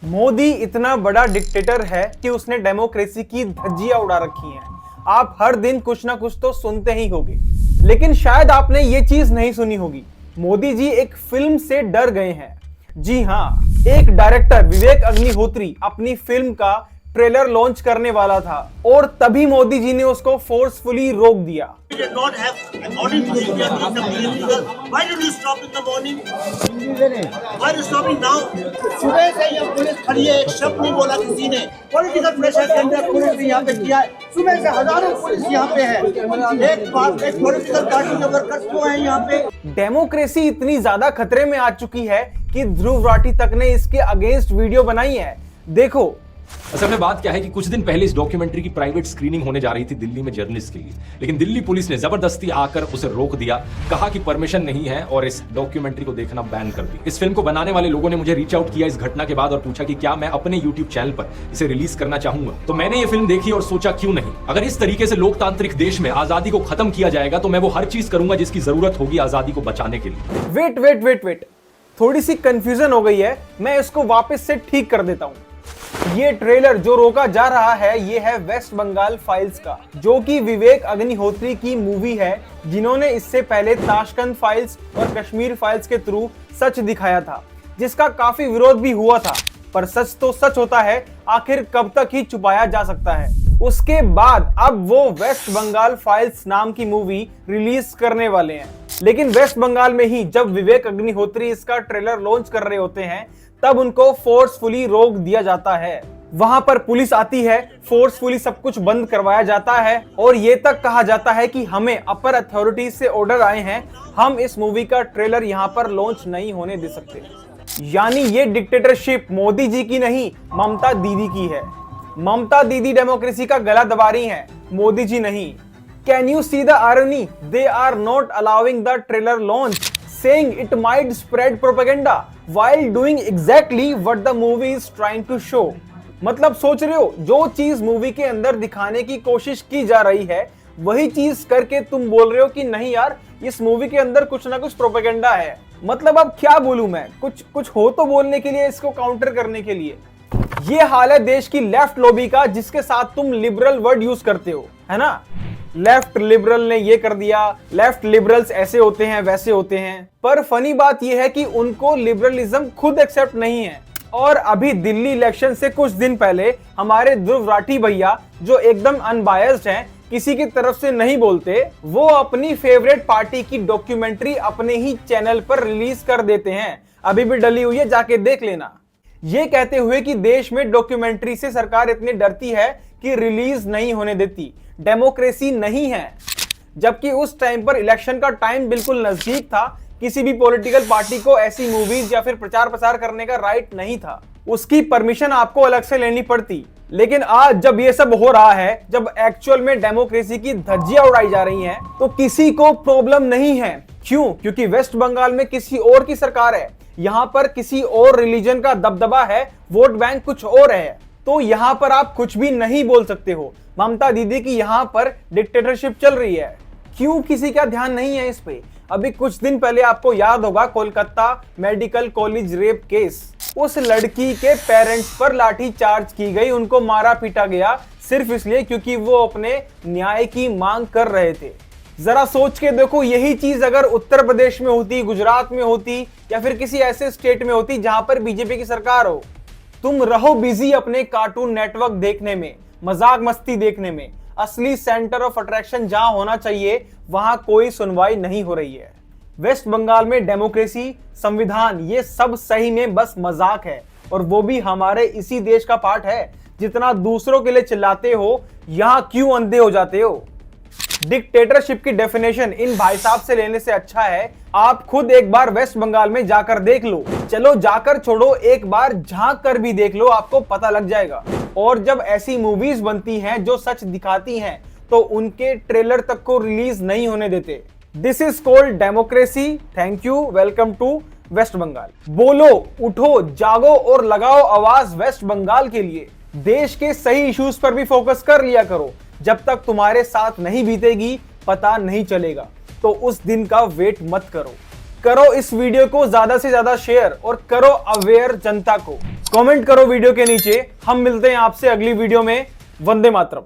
मोदी इतना बड़ा डिक्टेटर है कि उसने डेमोक्रेसी की धज्जियां उड़ा रखी हैं। आप हर दिन कुछ ना कुछ तो सुनते ही होंगे, लेकिन शायद आपने ये चीज नहीं सुनी होगी। मोदी जी एक फिल्म से डर गए हैं। जी हाँ, एक डायरेक्टर विवेक अग्निहोत्री अपनी फिल्म का ट्रेलर लॉन्च करने वाला था और तभी मोदी जी ने उसको फोर्सफुली रोक दिया। सुबह से ये पुलिस खड़ी है, एक शब्द नहीं बोला किसी ने। पॉलिटिकल प्रेशर के अंदर पुलिस ने यहाँ पे किया है। सुबह से हजारों पुलिस यहाँ पे है। एक पॉलिटिकल पार्टी के वर्कर्स क्यों हैं यहाँ पे? डेमोक्रेसी इतनी ज्यादा खतरे में आ चुकी है कि ध्रुव राठी तक ने इसके अगेंस्ट वीडियो बनाई है। देखो। असल में बात क्या है कि कुछ दिन पहले इस डॉक्यूमेंट्री की प्राइवेट स्क्रीनिंग होने जा रही थी दिल्ली में जर्नलिस्ट के लिए, लेकिन दिल्ली पुलिस ने जबरदस्ती आकर उसे रोक दिया, कहा कि परमिशन नहीं है और इस डॉक्यूमेंट्री को देखना बैन कर दी। इस फिल्म को बनाने वाले लोगों ने मुझे रीच आउट किया इस घटना के बाद और पूछा कि क्या मैं अपने यूट्यूब चैनल पर इसे रिलीज करना चाहूंगा। तो मैंने ये फिल्म देखी और सोचा क्यों नहीं। अगर इस तरीके से लोकतांत्रिक देश में आजादी को खत्म किया जाएगा तो मैं वो हर चीज करूंगा जिसकी जरूरत होगी आजादी को बचाने के लिए। वेट, थोड़ी सी कंफ्यूजन हो गई है, मैं इसको वापस से ठीक कर देता हूँ। ये ट्रेलर जो रोका जा रहा है ये है वेस्ट बंगाल फाइल्स का, जो कि विवेक अग्निहोत्री की मूवी है, जिन्होंने इससे पहले ताशकंद फाइल्स और कश्मीर फाइल्स के थ्रू सच दिखाया था, जिसका काफी विरोध भी हुआ था। पर सच तो सच होता है, आखिर कब तक ही छुपाया जा सकता है। उसके बाद अब वो वेस्ट बंगाल फाइल्स नाम की मूवी रिलीज करने वाले हैं, लेकिन वेस्ट बंगाल में ही जब विवेक अग्निहोत्री इसका ट्रेलर लॉन्च कर रहे होते हैं तब उनको फोर्सफुली रोक दिया जाता है। वहां पर पुलिस आती है, फोर्सफुली सब कुछ बंद करवाया जाता है और ये तक कहा जाता है कि हमें अपर अथॉरिटीज से ऑर्डर आए हैं, हम इस मूवी का ट्रेलर यहां पर लॉन्च नहीं होने दे सकते। यानी ये डिक्टेटरशिप मोदी जी की नहीं, ममता दीदी की है। ममता दीदी डेमोक्रेसी का गला दबा रही है, मोदी जी नहीं। Can you see the irony? They are not allowing the trailer launch, saying it might spread propaganda while doing exactly what the movie is trying to show। मतलब सोच रहे हो, जो चीज मूवी के अंदर दिखाने की कोशिश की जा रही है वही चीज करके तुम बोल रहे हो कि नहीं यार, इस मूवी के अंदर कुछ ना कुछ प्रोपेगेंडा है। मतलब अब क्या बोलूं मैं, कुछ हो तो बोलने के लिए, इसको काउंटर करने के लिए। ये हाल है देश की लेफ्ट लॉबी का, जिसके साथ तुम लिबरल वर्ड यूज करते हो, है ना। लेफ्ट लिबरल ने ये कर दिया, लेफ्ट लिबरल्स ऐसे होते हैं वैसे होते हैं। पर फनी बात यह है कि उनको लिबरलिज्म खुद एक्सेप्ट नहीं है। और अभी दिल्ली इलेक्शन से कुछ दिन पहले हमारे ध्रुव राठी भैया, जो एकदम अनबायस्ड हैं, किसी की तरफ से नहीं बोलते, वो अपनी फेवरेट पार्टी की डॉक्यूमेंट्री अपने ही चैनल पर रिलीज कर देते हैं। अभी भी डली हुई है, जाके देख लेना। ये कहते हुए कि देश में डॉक्यूमेंट्री से सरकार इतनी डरती है कि रिलीज नहीं होने देती, डेमोक्रेसी नहीं है। जबकि उस टाइम पर इलेक्शन का टाइम बिल्कुल नजदीक था, किसी भी पॉलिटिकल पार्टी को ऐसी मूवीज या फिर प्रचार प्रसार करने का राइट नहीं था, उसकी परमिशन आपको अलग से लेनी पड़ती। लेकिन आज जब ये सब हो रहा है, जब एक्चुअल में डेमोक्रेसी की धज्जियां उड़ाई जा रही हैं, तो किसी को प्रॉब्लम नहीं है। क्यों? क्योंकि वेस्ट बंगाल में किसी और की सरकार है, यहाँ पर किसी और रिलीजन का दबदबा है, वोट बैंक कुछ और है, तो यहाँ पर आप कुछ भी नहीं बोल सकते हो। ममता दीदी की यहाँ पर डिक्टेटरशिप चल रही है, क्यों किसी का ध्यान नहीं है इस पे? अभी कुछ दिन पहले आपको याद होगा Kolkata medical college rape case, उस लड़की के पेरेंट्स पर लाठी चार्ज की गई, उनको मारा पीटा गया सिर्फ इसलिए क्योंकि वो अपने न्याय की मांग कर रहे थे। जरा सोच के देखो, यही चीज अगर उत्तर प्रदेश में होती, गुजरात में होती या फिर किसी ऐसे स्टेट में होती जहां पर बीजेपी की सरकार हो, तुम रहो बिजी अपने कार्टून नेटवर्क देखने में, मजाक मस्ती देखने में। असली सेंटर ऑफ अट्रैक्शन जहां होना चाहिए वहां कोई सुनवाई नहीं हो रही है। वेस्ट बंगाल में डेमोक्रेसी, संविधान, ये सब सही में बस मजाक है, और वो भी हमारे इसी देश का पार्ट है। जितना दूसरों के लिए चिल्लाते हो, यहां क्यों अंधे हो जाते हो? डिक्टेटरशिप की डेफिनेशन इन भाई साहब से लेने से अच्छा है आप खुद एक बार वेस्ट बंगाल में जाकर देख लो। चलो जाकर छोड़ो, एक बार झांक कर भी देख लो, आपको पता लग जाएगा। और जब ऐसी मूवीज बनती हैं जो सच दिखाती हैं, तो उनके ट्रेलर तक को रिलीज नहीं होने देते। This is called democracy. Thank you, welcome to West Bengal. बोलो, उठो, जागो और लगाओ आवाज वेस्ट बंगाल के लिए। देश के सही इश्यूज पर भी फोकस कर लिया करो। जब तक तुम्हारे साथ नहीं बीतेगी पता नहीं चलेगा, तो उस दिन का वेट मत करो। करो इस वीडियो को ज्यादा से ज्यादा शेयर और करो अवेयर जनता को। कमेंट करो वीडियो के नीचे। हम मिलते हैं आपसे अगली वीडियो में। वंदे मातरम।